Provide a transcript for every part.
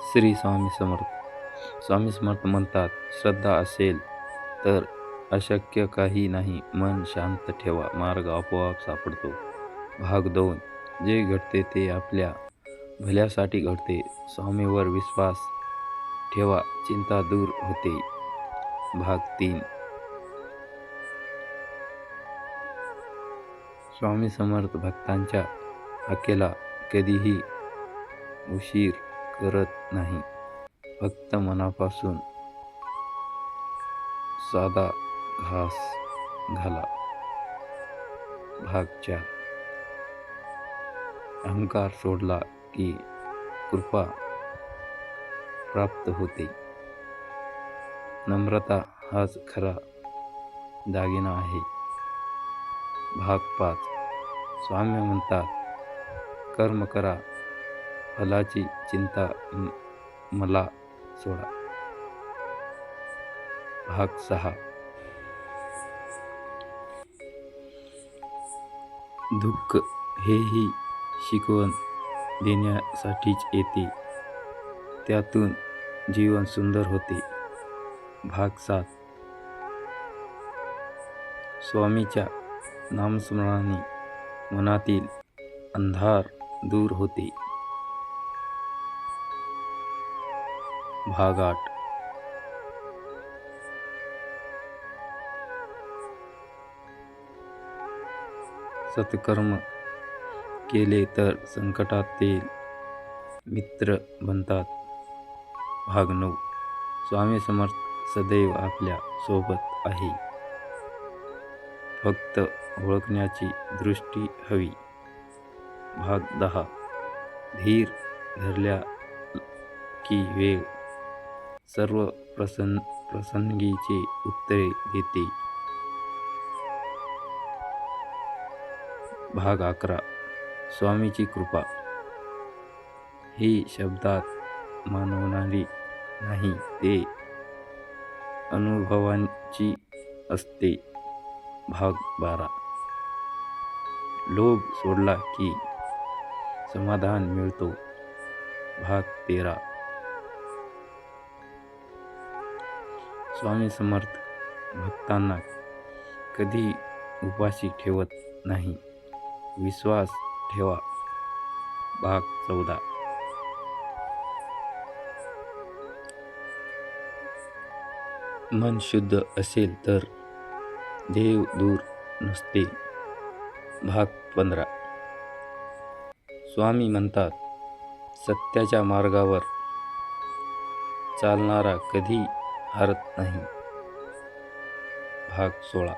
श्री स्वामी समर्थ. स्वामी समर्थ म्हणतात, श्रद्धा असेल तर अशक्य काही नाही. मन शांत ठेवा, मार्ग आपोआप सापडतो. भाग 2. जे घडते ते आपल्या भल्यासाठी घडते. स्वामीवर विश्वास ठेवा, चिंता दूर होते. भाग 3. स्वामी समर्थ भक्तांच्या हाकेला कधीही उशीर करत नाही. फक्त मनापासून साधा घास घाला. भाग 4. अहंकार सोडला की कृपा प्राप्त होते. नम्रता हाच खरा दागिना आहे. भाग 5. स्वामी म्हणतात, कर्म करा, फलाची चिंता मला सोडा. भाग 6. दुःख हेही शिकवण देण्यासाठीच येते. त्यातून जीवन सुंदर होते. भाग 7. स्वामीच्या नामस्मरणाने मनातील अंधार दूर होते. भाग 8. सत्कर्म केले तर संकटातील मित्र बनतात. भाग 9. स्वामी समर्थ सदैव आपल्या सोबत आहे. फक्त ओळखण्याची दृष्टी हवी. भाग 10. धीर धरल्या की वेळ सर्व प्रसंगीची उत्तरे देते. भाग 11. स्वामीची कृपा ही शब्दात मानवणारी नाही, ते अनुभवांची असते. भाग 12. लोभ सोडला की समाधान मिळतो. भाग 13. स्वामी समर्थ भक्तांना कधी उपाशी ठेवत नाही. विश्वास ठेवा. भाग 14. मन शुद्ध असेल तर देव दूर नसते. भाग 15. स्वामी म्हणतात, सत्याच्या मार्गावर चालणारा कधी हारत नाही. भाग 16.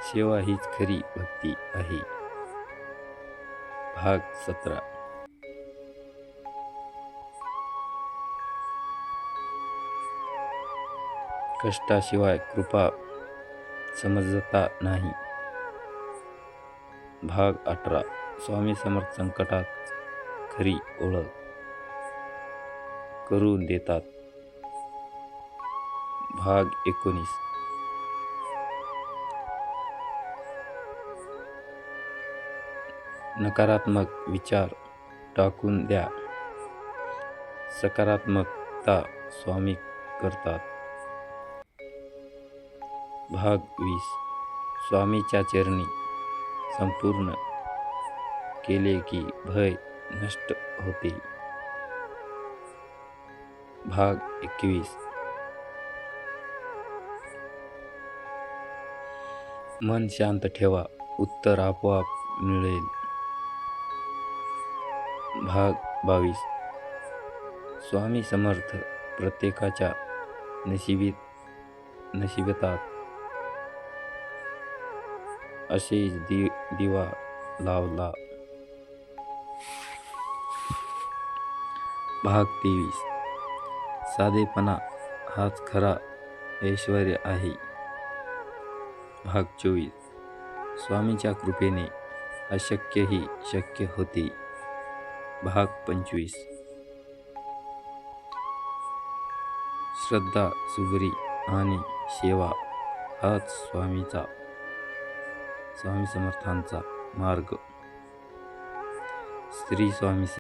सेवा हीच खरी भक्ती आहे. भाग 17. कष्टाशिवाय कृपा समजता नाही. भाग 18. स्वामी समर्थ संकटात खरी ओळख करून देतात. भाग 19. नकारात्मक विचार टाकून द्या, सकारात्मकता स्वामी करतात. भाग 20. स्वामीच्या चरणी संपूर्ण केले की भय नष्ट होते. भाग 21. मन शांत ठेवा, उत्तर आपोआप मिळेल. भाग 22. स्वामी समर्थ प्रत्येकाच्या नशिबात असेच दिवा लावला. भाग 23. साधेपणा हाच खरा ऐश्वर्य आहे. भाग 24. स्वामीच्या कृपेने अशक्यही शक्य होते. भाग 25. श्रद्धा, सुगरी आणि सेवा हाच स्वामी समर्थांचा मार्ग. श्री स्वामी